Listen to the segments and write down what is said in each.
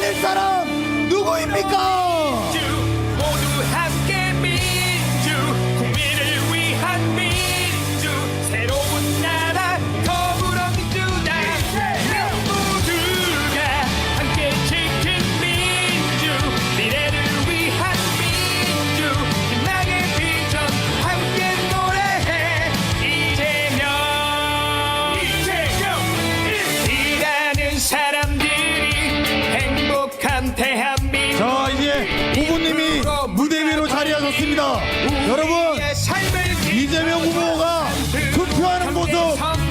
살릴 사람 누구입니까? 모두 함께 민주, 국민을 위한 민주, 새로운 나라 더불어민주당. 모두가 함께 지킨 민주, 미래를 위한 민주, 희망의 비전 함께 노래해. 일하는 사람들이 행복한 대한민국. 자, 이제 후보님이 무대 위로 자리하셨습니다. 여러분, 이재명 후보가 투표하는 모습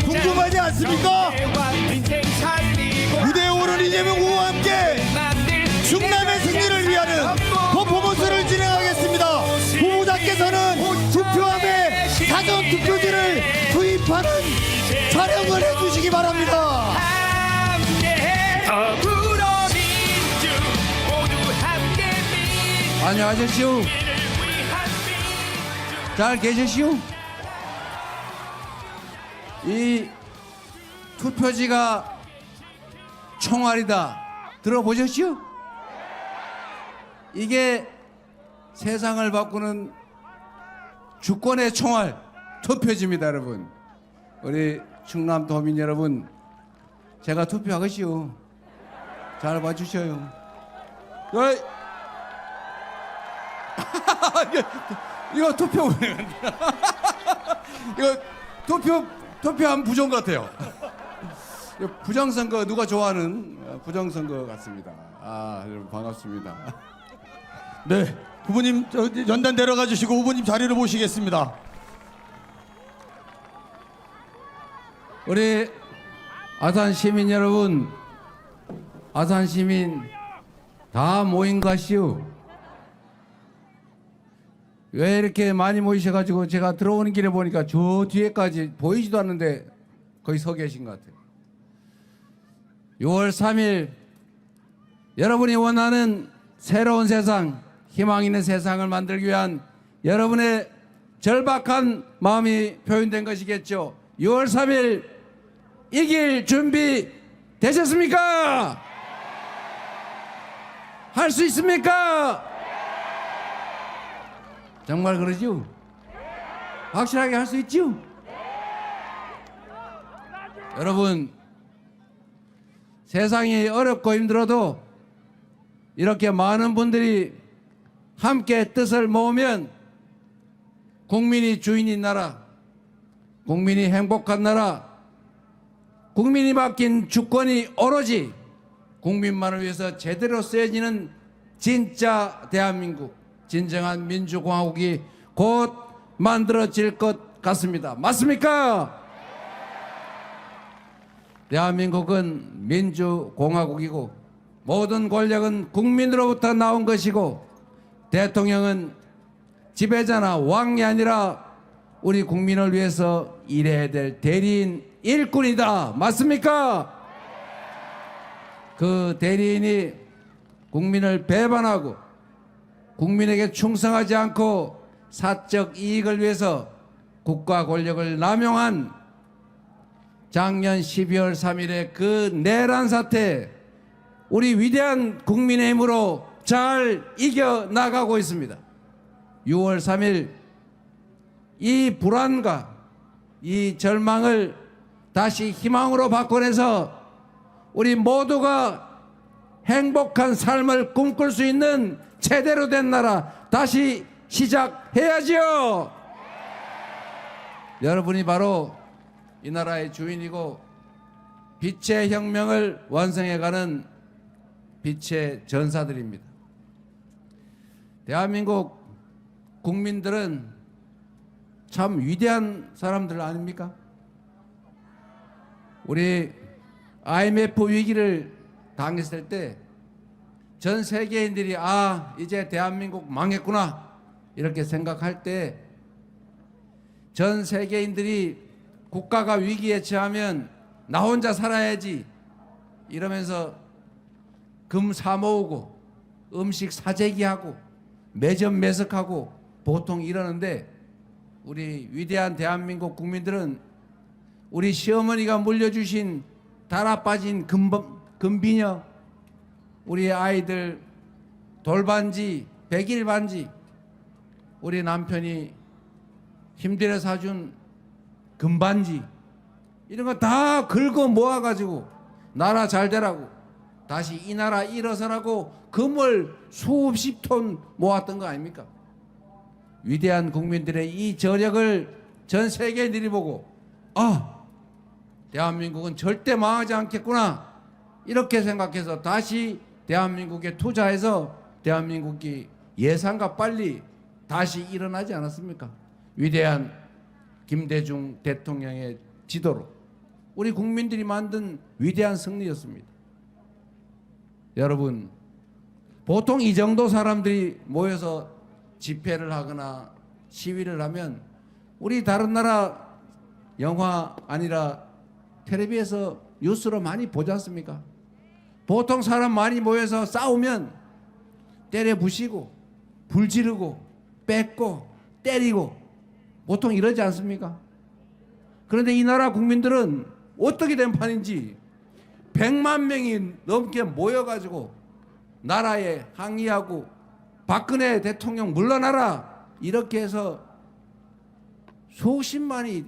궁금하지 않습니까? 무대에 오른 이재명 후보와 함께 충남의 승리를 위하는 퍼포먼스를 진행하겠습니다. 후보자께서는 투표함에 사전 투표지를 투입하는 촬영을 해주시기 바랍니다. 더불어민주, 모두 함께 민주, 안녕하십시오. 미래를 위한 민주. 잘 계셨시오? 이 투표지가 총알이다 들어보셨시오? 이게 세상을 바꾸는 주권의 총알 투표지입니다. 여러분, 우리 충남 도민 여러분, 제가 투표하겠시오. 잘 봐주셔요. 어이. 이거 투표 이거 투표한 부정 같아요. 이거 부정선거 누가 좋아하는 부정선거 같습니다. 아, 여러분 반갑습니다. 네, 후보님 연단 내려가 주시고 후보님 자리로 모시겠습니다. 우리 아산 시민 여러분, 아산 시민 다 모인 것이오. 왜 이렇게 많이 모이셔가지고 제가 들어오는 길에 보니까 저 뒤에까지 보이지도 않는데 거의 서 계신 것 같아요. 6월 3일 여러분이 원하는 새로운 세상, 희망 있는 세상을 만들기 위한 여러분의 절박한 마음이 표현된 것이겠죠. 6월 3일 이길 준비 되셨습니까? 할 수 있습니까? 정말 그러죠? 확실하게 할 수 있죠? 여러분, 세상이 어렵고 힘들어도 이렇게 많은 분들이 함께 뜻을 모으면 국민이 주인인 나라, 국민이 행복한 나라, 국민이 맡긴 주권이 오로지 국민만을 위해서 제대로 쓰여지는 진짜 대한민국, 진정한 민주공화국이 곧 만들어질 것 같습니다. 맞습니까? 대한민국은 민주공화국이고 모든 권력은 국민으로부터 나온 것이고 대통령은 지배자나 왕이 아니라 우리 국민을 위해서 일해야 될 대리인 일꾼이다. 맞습니까? 그 대리인이 국민을 배반하고 국민에게 충성하지 않고 사적 이익을 위해서 국가 권력을 남용한 작년 12월 3일의 그 내란 사태, 우리 위대한 국민의힘으로 잘 이겨나가고 있습니다. 6월 3일 이 불안과 이 절망을 다시 희망으로 바꿔내서 우리 모두가 행복한 삶을 꿈꿀 수 있는 제대로 된 나라 다시 시작해야지요. 여러분이 바로 이 나라의 주인이고 빛의 혁명을 완성해가는 빛의 전사들입니다. 대한민국 국민들은 참 위대한 사람들 아닙니까? 우리 IMF 위기를 당했을 때 전 세계인들이 이제 대한민국 망했구나 이렇게 생각할 때 전 세계인들이 국가가 위기에 처하면 나 혼자 살아야지 이러면서 금 사모으고 음식 사재기하고 매점 매석하고 보통 이러는데, 우리 위대한 대한민국 국민들은 우리 시어머니가 물려주신 달아 빠진 금비녀, 우리 아이들 돌반지, 백일 반지, 우리 남편이 힘들어 사준 금반지, 이런 거 다 긁어 모아가지고 나라 잘 되라고, 다시 이 나라 일어서라고 금을 수십 톤 모았던 거 아닙니까? 위대한 국민들의 이 저력을 전 세계에 들이보고, 아, 대한민국은 절대 망하지 않겠구나, 이렇게 생각해서 다시 대한민국에 투자해서 대한민국이 예상과 빨리 다시 일어나지 않았습니까? 위대한 김대중 대통령의 지도로 우리 국민들이 만든 위대한 승리였습니다. 여러분, 보통 이 정도 사람들이 모여서 집회를 하거나 시위를 하면 우리 다른 나라 영화 아니라 텔레비에서 뉴스로 많이 보지 않습니까? 보통 사람 많이 모여서 싸우면 때려 부시고 불 지르고 뺏고 때리고 보통 이러지 않습니까? 그런데 이 나라 국민들은 어떻게 된 판인지 100만 명이 넘게 모여가지고 나라에 항의하고 박근혜 대통령 물러나라, 이렇게 해서 수십만이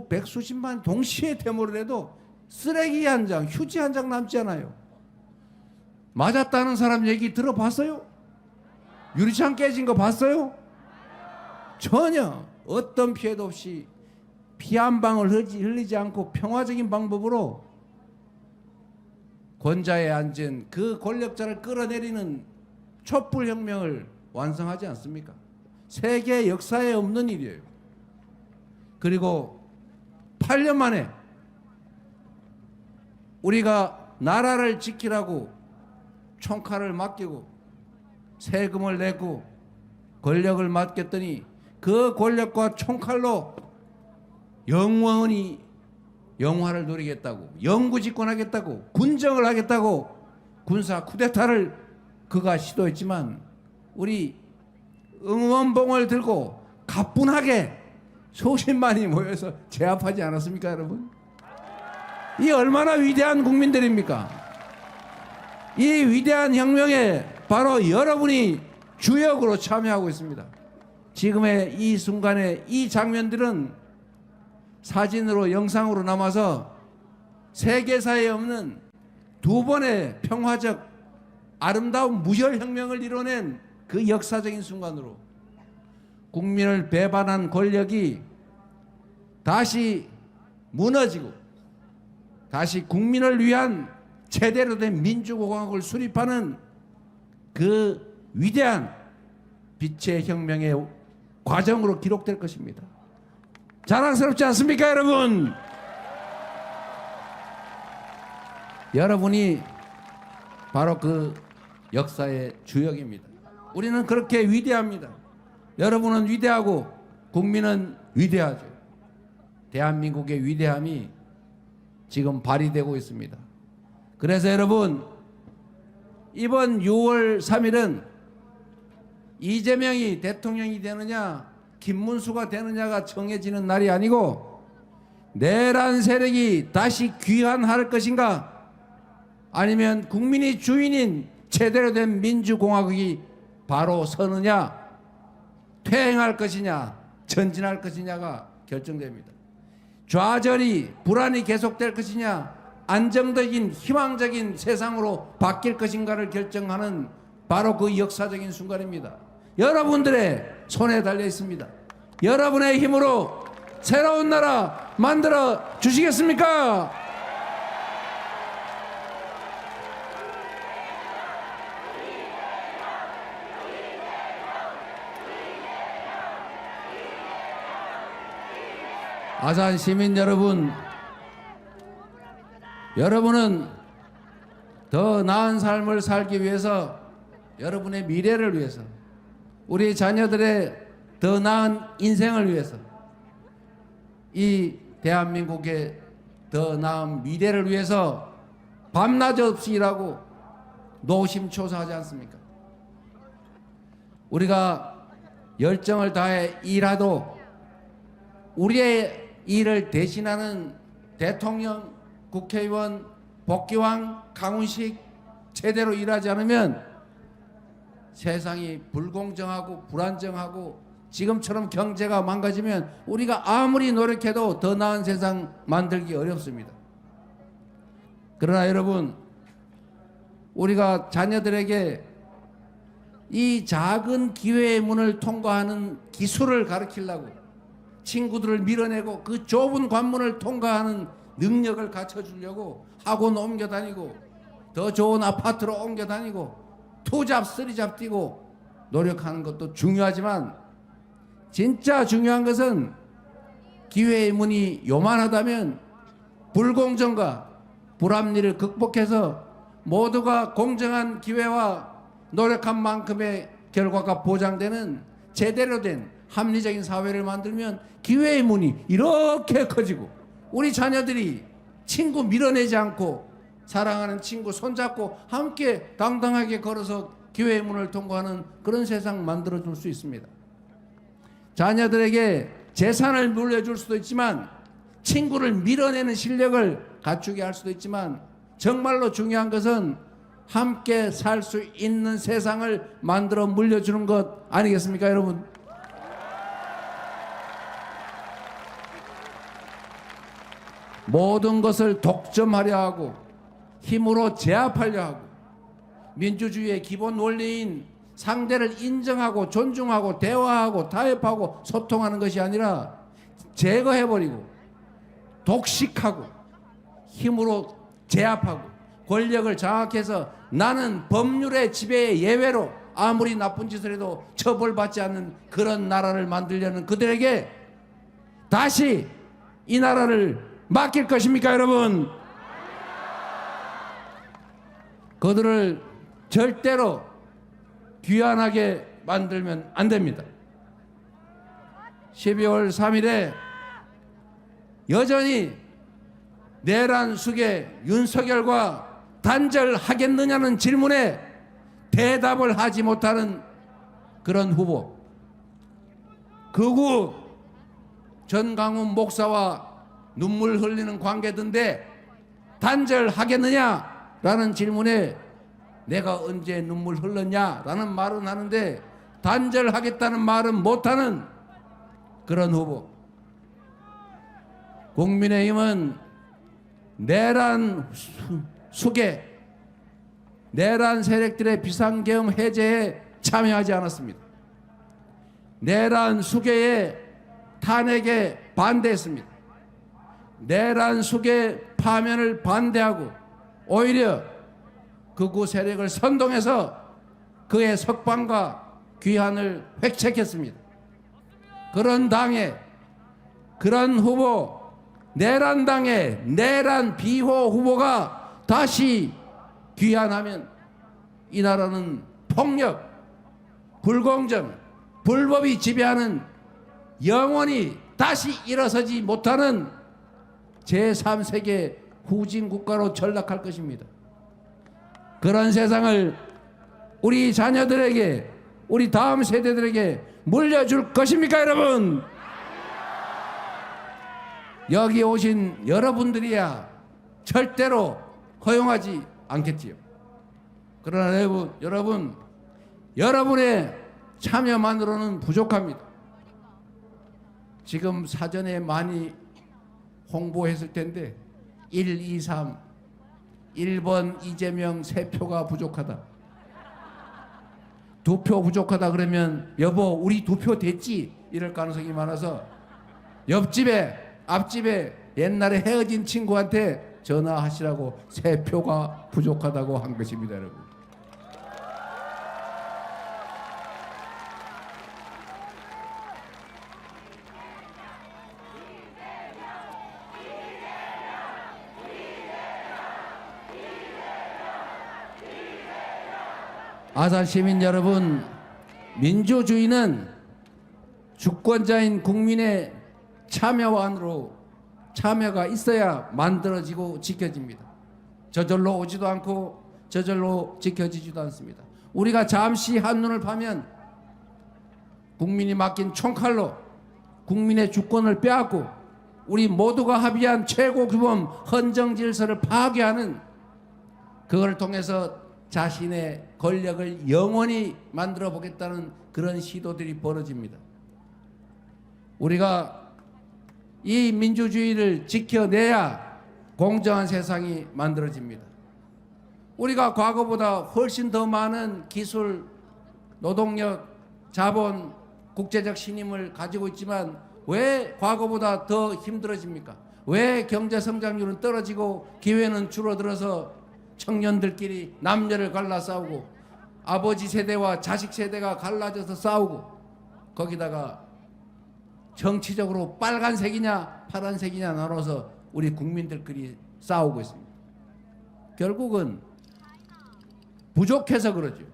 백수십만 동시에 데모를 해도 쓰레기 한 장, 휴지 한 장 남지 않아요. 맞았다는 사람 얘기 들어봤어요? 유리창 깨진 거 봤어요? 전혀 어떤 피해도 없이 피 한 방울 흘리지 않고 평화적인 방법으로 권좌에 앉은 그 권력자를 끌어내리는 촛불혁명을 완성하지 않습니까? 세계 역사에 없는 일이에요. 그리고 8년 만에 우리가 나라를 지키라고 총칼을 맡기고 세금을 내고 권력을 맡겼더니 그 권력과 총칼로 영원히 영화를 누리겠다고, 영구 집권하겠다고, 군정을 하겠다고 군사 쿠데타를 그가 시도했지만 우리 응원봉을 들고 가뿐하게 수십만이 모여서 제압하지 않았습니까, 여러분? 이 얼마나 위대한 국민들입니까? 이 위대한 혁명에 바로 여러분이 주역으로 참여하고 있습니다. 지금의 이 순간의 이 장면들은 사진으로, 영상으로 남아서 세계사에 없는 두 번의 평화적 아름다운 무혈혁명을 이뤄낸 그 역사적인 순간으로 국민을 배반한 권력이 다시 무너지고 다시 국민을 위한 제대로 된 민주공화국을 수립하는 그 위대한 빛의 혁명의 과정으로 기록될 것입니다. 자랑스럽지 않습니까, 여러분? 여러분이 바로 그 역사의 주역입니다. 우리는 그렇게 위대합니다. 여러분은 위대하고 국민은 위대하죠. 대한민국의 위대함이 지금 발휘되고 있습니다. 그래서 여러분, 이번 6월 3일은 이재명이 대통령이 되느냐 김문수가 되느냐가 정해지는 날이 아니고 내란 세력이 다시 귀환할 것인가, 아니면 국민이 주인인 제대로 된 민주공화국이 바로 서느냐, 퇴행할 것이냐, 전진할 것이냐가 결정됩니다. 좌절이, 불안이 계속될 것이냐, 안정적인 희망적인 세상으로 바뀔 것인가를 결정하는 바로 그 역사적인 순간입니다. 여러분들의 손에 달려 있습니다. 여러분의 힘으로 새로운 나라 만들어 주시겠습니까? 아산 시민 여러분, 여러분은 더 나은 삶을 살기 위해서, 여러분의 미래를 위해서, 우리 자녀들의 더 나은 인생을 위해서, 이 대한민국의 더 나은 미래를 위해서 밤낮 없이 일하고 노심초사하지 않습니까? 우리가 열정을 다해 일하도 우리의 일을 대신하는 대통령, 국회의원, 복귀왕, 강훈식, 제대로 일하지 않으면 세상이 불공정하고 불안정하고 지금처럼 경제가 망가지면 우리가 아무리 노력해도 더 나은 세상 만들기 어렵습니다. 그러나 여러분, 우리가 자녀들에게 이 작은 기회의 문을 통과하는 기술을 가르치려고 친구들을 밀어내고 그 좁은 관문을 통과하는 능력을 갖춰주려고 학원 옮겨 다니고 더 좋은 아파트로 옮겨 다니고 투잡 쓰리잡 뛰고 노력하는 것도 중요하지만 진짜 중요한 것은 기회의 문이 요만하다면 불공정과 불합리를 극복해서 모두가 공정한 기회와 노력한 만큼의 결과가 보장되는 제대로 된 합리적인 사회를 만들면 기회의 문이 이렇게 커지고 우리 자녀들이 친구 밀어내지 않고 사랑하는 친구 손잡고 함께 당당하게 걸어서 기회의 문을 통과하는 그런 세상 만들어줄 수 있습니다. 자녀들에게 재산을 물려줄 수도 있지만 친구를 밀어내는 실력을 갖추게 할 수도 있지만 정말로 중요한 것은 함께 살 수 있는 세상을 만들어 물려주는 것 아니겠습니까, 여러분? 모든 것을 독점하려 하고 힘으로 제압하려 하고 민주주의의 기본 원리인 상대를 인정하고 존중하고 대화하고 타협하고 소통하는 것이 아니라 제거해버리고 독식하고 힘으로 제압하고 권력을 장악해서 나는 법률의 지배의 예외로 아무리 나쁜 짓을 해도 처벌받지 않는 그런 나라를 만들려는 그들에게 다시 이 나라를 맡길 것입니까, 여러분? 그들을 절대로 귀환하게 만들면 안 됩니다. 12월 3일에 여전히 내란 숙의 윤석열과 단절하겠느냐는 질문에 대답을 하지 못하는 그런 후보, 극우 전강훈 목사와 눈물 흘리는 관계던데 단절하겠느냐라는 질문에 내가 언제 눈물 흘렀냐라는 말은 하는데 단절하겠다는 말은 못하는 그런 후보. 국민의힘은 내란 숙의 내란 세력들의 비상계엄 해제에 참여하지 않았습니다. 내란 수괴의 탄핵에 반대했습니다. 내란 수괴 파면을 반대하고 오히려 극우 세력을 선동해서 그의 석방과 귀환을 획책했습니다. 그런 당에 그런 후보 내란당의 내란 비호 후보가 다시 귀환하면 이 나라는 폭력, 불공정, 불법이 지배하는 영원히 다시 일어서지 못하는 제3세계 후진국가로 전락할 것입니다. 그런 세상을 우리 자녀들에게, 우리 다음 세대들에게 물려줄 것입니까, 여러분? 여기 오신 여러분들이야 절대로 허용하지 않겠지요. 그러나 여러분의 참여만으로는 부족합니다. 지금 사전에 많이 홍보했을 텐데 1, 2, 3 1번 이재명 3표가 부족하다. 2표 부족하다 그러면 여보 우리 2표 됐지? 이럴 가능성이 많아서 옆집에 앞집에 옛날에 헤어진 친구한테 전화하시라고 3표가 부족하다고 한 것입니다, 여러분. 아산 시민 여러분, 민주주의는 주권자인 국민의 참여가 있어야 만들어지고 지켜집니다. 저절로 오지도 않고 저절로 지켜지지도 않습니다. 우리가 잠시 한눈을 파면 국민이 맡긴 총칼로 국민의 주권을 빼앗고 우리 모두가 합의한 최고 규범 헌정 질서를 파괴하는, 그걸 통해서 자신의 권력을 영원히 만들어 보겠다는 그런 시도들이 벌어집니다. 우리가 이 민주주의를 지켜내야 공정한 세상이 만들어집니다. 우리가 과거보다 훨씬 더 많은 기술, 노동력, 자본, 국제적 신임을 가지고 있지만 왜 과거보다 더 힘들어집니까? 왜 경제 성장률은 떨어지고 기회는 줄어들어서 청년들끼리 남녀를 갈라 싸우고 아버지 세대와 자식 세대가 갈라져서 싸우고 거기다가 정치적으로 빨간색이냐 파란색이냐 나눠서 우리 국민들끼리 싸우고 있습니다. 결국은 부족해서 그러죠.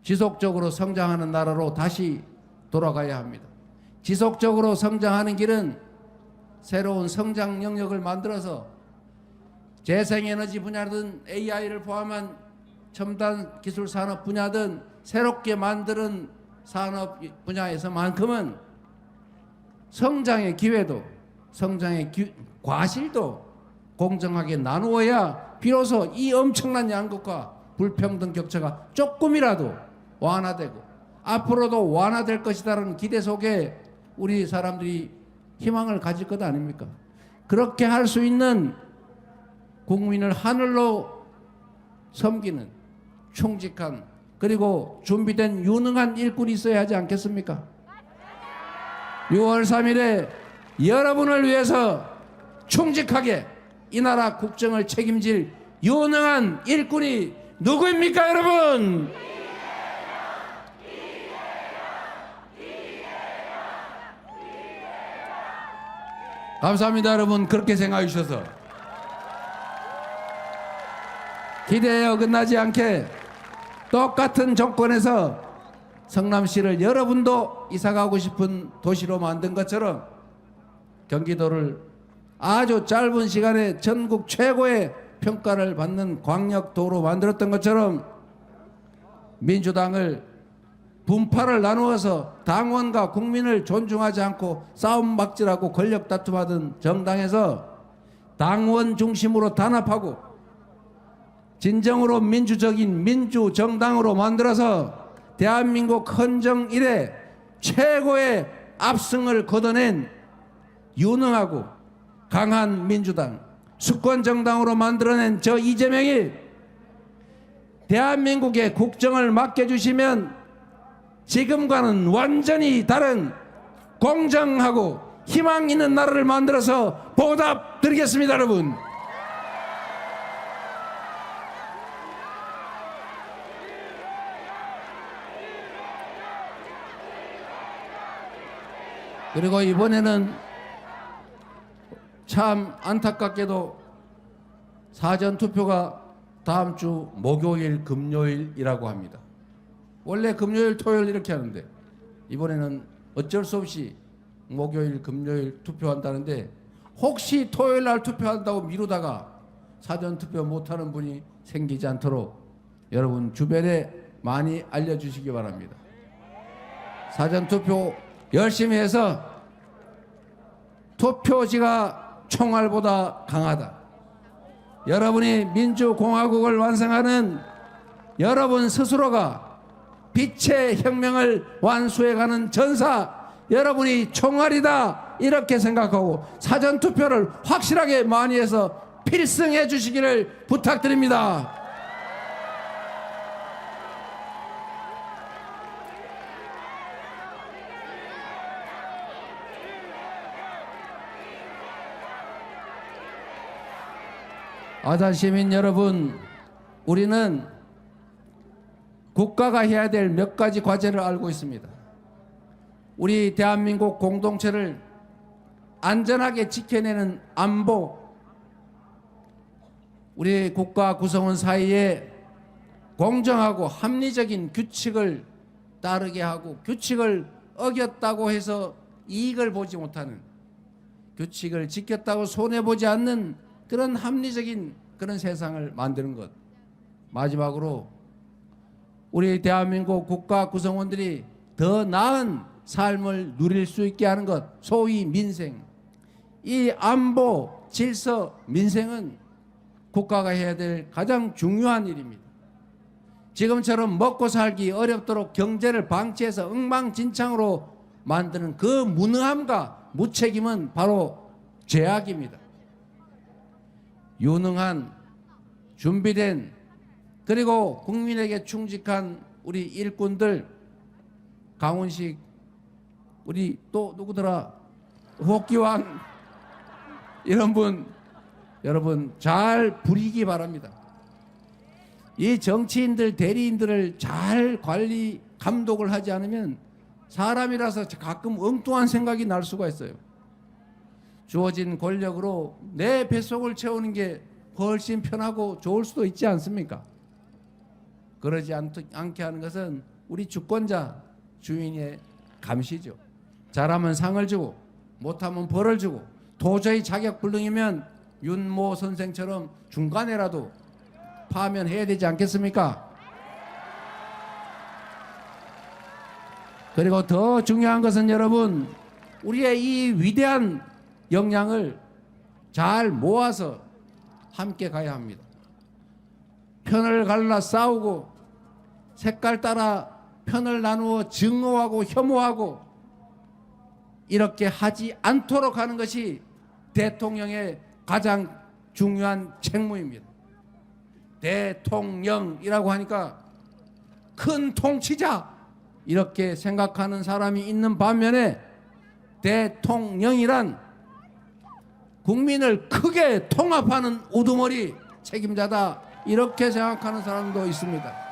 지속적으로 성장하는 나라로 다시 돌아가야 합니다. 지속적으로 성장하는 길은 새로운 성장 영역을 만들어서 재생에너지 분야든 AI를 포함한 첨단 기술 산업 분야든 새롭게 만드는 산업 분야에서만큼은 성장의 기회도 성장의 과실도 공정하게 나누어야 비로소 이 엄청난 양극화 불평등 격차가 조금이라도 완화되고 앞으로도 완화될 것이라는 기대 속에 우리 사람들이 희망을 가질 것 아닙니까? 그렇게 할 수 있는 국민을 하늘로 섬기는 충직한 그리고 준비된 유능한 일꾼이 있어야 하지 않겠습니까? 6월 3일에 여러분을 위해서 충직하게 이 나라 국정을 책임질 유능한 일꾼이 누구입니까, 여러분? 감사합니다, 여러분. 그렇게 생각해 주셔서 기대에 어긋나지 않게 똑같은 정권에서 성남시를 여러분도 이사가고 싶은 도시로 만든 것처럼 경기도를 아주 짧은 시간에 전국 최고의 평가를 받는 광역도로 만들었던 것처럼 민주당을 분파를 나누어서 당원과 국민을 존중하지 않고 싸움박질하고 권력 다툼하던 정당에서 당원 중심으로 단합하고 진정으로 민주적인 민주정당으로 만들어서 대한민국 헌정 이래 최고의 압승을 거둬낸 유능하고 강한 민주당 수권정당으로 만들어낸 저 이재명이 대한민국의 국정을 맡겨주시면 지금과는 완전히 다른 공정하고 희망 있는 나라를 만들어서 보답드리겠습니다, 여러분. 그리고 이번에는 참 안타깝게도 사전투표가 다음 주 목요일, 금요일이라고 합니다. 원래 금요일, 토요일 이렇게 하는데 이번에는 어쩔 수 없이 목요일, 금요일 투표한다는데 혹시 토요일 날 투표한다고 미루다가 사전투표 못하는 분이 생기지 않도록 여러분 주변에 많이 알려주시기 바랍니다. 사전투표 열심히 해서 투표지가 총알보다 강하다. 여러분이 민주공화국을 완성하는 여러분 스스로가 빛의 혁명을 완수해가는 전사, 여러분이 총알이다 이렇게 생각하고 사전투표를 확실하게 많이 해서 필승해 주시기를 부탁드립니다. 아산 시민 여러분, 우리는 국가가 해야 될 몇 가지 과제를 알고 있습니다. 우리 대한민국 공동체를 안전하게 지켜내는 안보, 우리 국가 구성원 사이에 공정하고 합리적인 규칙을 따르게 하고 규칙을 어겼다고 해서 이익을 보지 못하는, 규칙을 지켰다고 손해보지 않는 그런 합리적인 그런 세상을 만드는 것. 마지막으로 우리 대한민국 국가 구성원들이 더 나은 삶을 누릴 수 있게 하는 것, 소위 민생. 이 안보, 질서, 민생은 국가가 해야 될 가장 중요한 일입니다. 지금처럼 먹고 살기 어렵도록 경제를 방치해서 엉망진창으로 만드는 그 무능함과 무책임은 바로 죄악입니다. 유능한, 준비된, 그리고 국민에게 충직한 우리 일꾼들, 강훈식, 우리 또 누구더라, 호기왕, 이런 분 여러분 잘 부리기 바랍니다. 이 정치인들, 대리인들을 잘 관리, 감독을 하지 않으면 사람이라서 가끔 엉뚱한 생각이 날 수가 있어요. 주어진 권력으로 내 뱃속을 채우는 게 훨씬 편하고 좋을 수도 있지 않습니까? 그러지 않게 하는 것은 우리 주권자, 주인의 감시죠. 잘하면 상을 주고 못하면 벌을 주고 도저히 자격불능이면 윤모 선생처럼 중간에라도 파면해야 되지 않겠습니까? 그리고 더 중요한 것은 여러분, 우리의 이 위대한 역량을 잘 모아서 함께 가야 합니다. 편을 갈라 싸우고 색깔 따라 편을 나누어 증오하고 혐오하고 이렇게 하지 않도록 하는 것이 대통령의 가장 중요한 책무입니다. 대통령이라고 하니까 큰 통치자 이렇게 생각하는 사람이 있는 반면에 대통령이란 국민을 크게 통합하는 우두머리 책임자다 이렇게 생각하는 사람도 있습니다.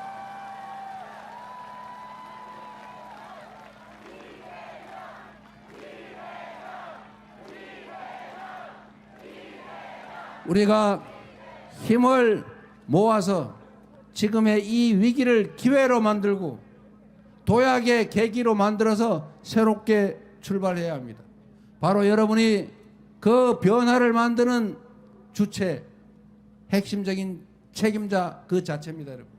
우리가 힘을 모아서 지금의 이 위기를 기회로 만들고 도약의 계기로 만들어서 새롭게 출발해야 합니다. 바로 여러분이 그 변화를 만드는 주체, 핵심적인 책임자 그 자체입니다. 여러분.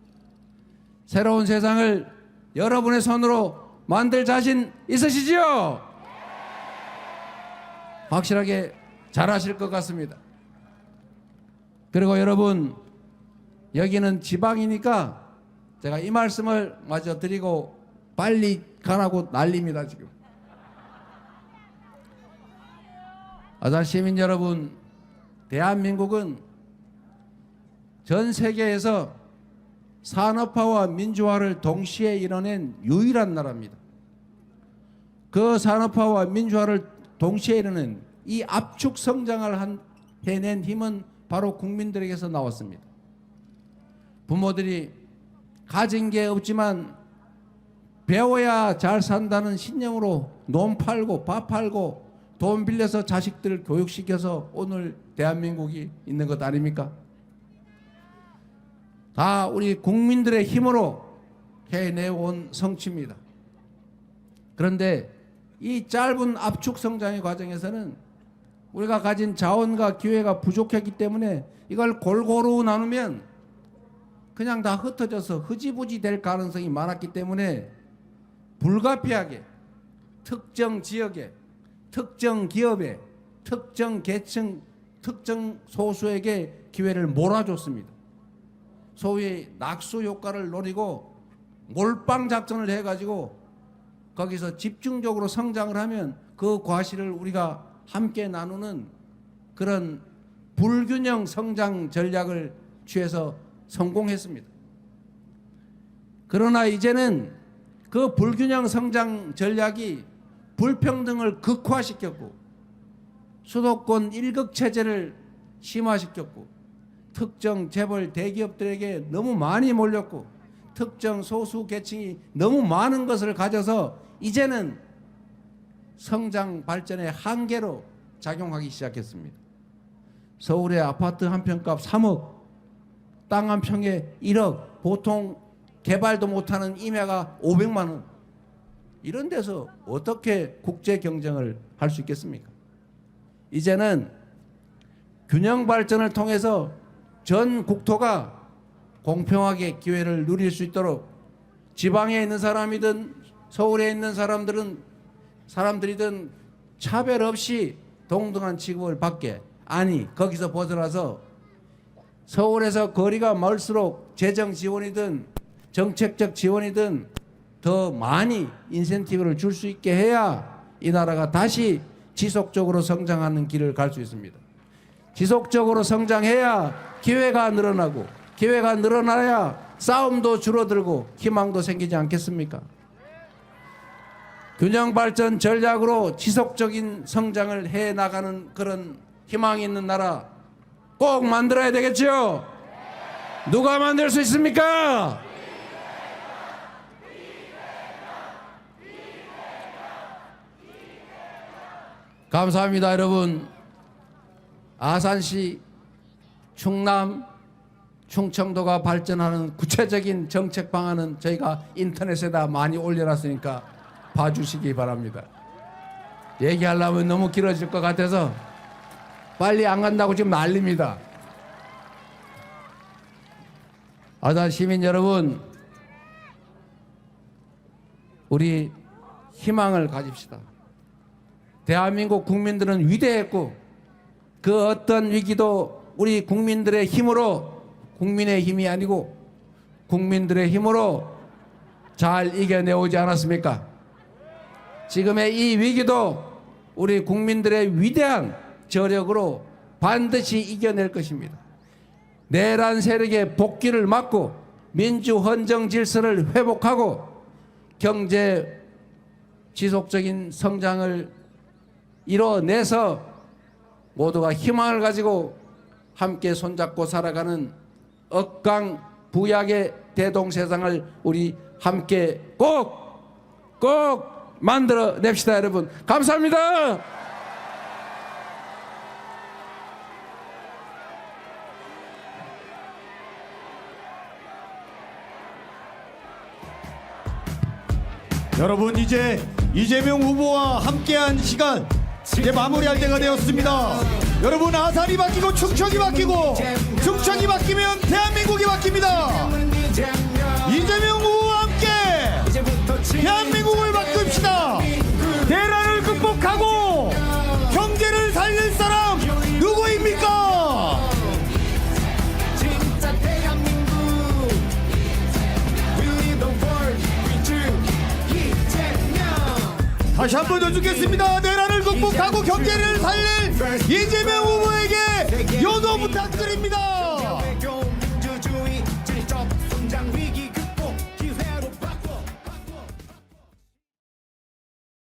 새로운 세상을 여러분의 손으로 만들 자신 있으시지요? 확실하게 잘하실 것 같습니다. 그리고 여러분, 여기는 지방이니까 제가 이 말씀을 마저 드리고 빨리 가라고 난립니다. 지금 아산 시민 여러분, 대한민국은 전 세계에서 산업화와 민주화를 동시에 이뤄낸 유일한 나라입니다. 그 산업화와 민주화를 동시에 이뤄낸 이 압축 성장을 해낸 힘은 바로 국민들에게서 나왔습니다. 부모들이 가진 게 없지만 배워야 잘 산다는 신념으로 논 팔고 밥 팔고 돈 빌려서 자식들을 교육시켜서 오늘 대한민국이 있는 것 아닙니까? 다 우리 국민들의 힘으로 해내온 성취입니다. 그런데 이 짧은 압축 성장의 과정에서는 우리가 가진 자원과 기회가 부족했기 때문에 이걸 골고루 나누면 그냥 다 흩어져서 흐지부지 될 가능성이 많았기 때문에 불가피하게 특정 지역에, 특정 기업에, 특정 계층, 특정 소수에게 기회를 몰아줬습니다. 소위 낙수 효과를 노리고 몰빵 작전을 해가지고 거기서 집중적으로 성장을 하면 그 과실을 우리가 함께 나누는 그런 불균형 성장 전략을 취해서 성공했습니다. 그러나 이제는 그 불균형 성장 전략이 불평등을 극화시켰고 수도권 일극 체제를 심화시켰고 특정 재벌 대기업들에게 너무 많이 몰렸고 특정 소수 계층이 너무 많은 것을 가져서 이제는 성장 발전의 한계로 작용하기 시작했습니다. 서울의 아파트 한 평값 3억, 땅 한 평에 1억, 보통 개발도 못하는 임야가 500만 원. 이런 데서 어떻게 국제 경쟁을 할 수 있겠습니까? 이제는 균형 발전을 통해서 전 국토가 공평하게 기회를 누릴 수 있도록 지방에 있는 사람이든 서울에 있는 사람들이든 차별 없이 동등한 취급을 받게, 아니 거기서 벗어나서 서울에서 거리가 멀수록 재정 지원이든 정책적 지원이든 더 많이 인센티브를 줄 수 있게 해야 이 나라가 다시 지속적으로 성장하는 길을 갈 수 있습니다. 지속적으로 성장해야 기회가 늘어나고, 기회가 늘어나야 싸움도 줄어들고 희망도 생기지 않겠습니까? 균형 발전 전략으로 지속적인 성장을 해 나가는 그런 희망이 있는 나라 꼭 만들어야 되겠죠? 누가 만들 수 있습니까? 감사합니다, 여러분. 아산시, 충남, 충청도가 발전하는 구체적인 정책 방안은 저희가 인터넷에다 많이 올려놨으니까 봐주시기 바랍니다. 얘기하려면 너무 길어질 것 같아서 빨리 안 간다고 지금 난립니다. 아산 시민 여러분, 우리 희망을 가집시다. 대한민국 국민들은 위대했고 그 어떤 위기도 우리 국민들의 힘으로, 국민의 힘이 아니고 국민들의 힘으로 잘 이겨내오지 않았습니까? 지금의 이 위기도 우리 국민들의 위대한 저력으로 반드시 이겨낼 것입니다. 내란 세력의 복귀를 막고 민주 헌정 질서를 회복하고 경제 지속적인 성장을 이뤄내서 모두가 희망을 가지고 함께 손잡고 살아가는 억강부약의 대동세상을 우리 함께 꼭 만들어냅시다. 여러분 감사합니다. 여러분, 이제 이재명 후보와 함께한 시간 이제 마무리할 때가 되었습니다. 여러분, 아산이 바뀌고 충청이 바뀌고 충청이 바뀌면 대한민국이 바뀝니다. 이재명 후보와 함께 대한민국을 바꿉시다. 대란을 극복하고 경제를 살릴 사람 누구입니까? 진짜 대한민국 We lead the world with you 이재명 다시 한 번 더 듣겠습니다. 대란을 극복하고 경제를 살릴 이재명 후보에게 요도 부탁드립니다.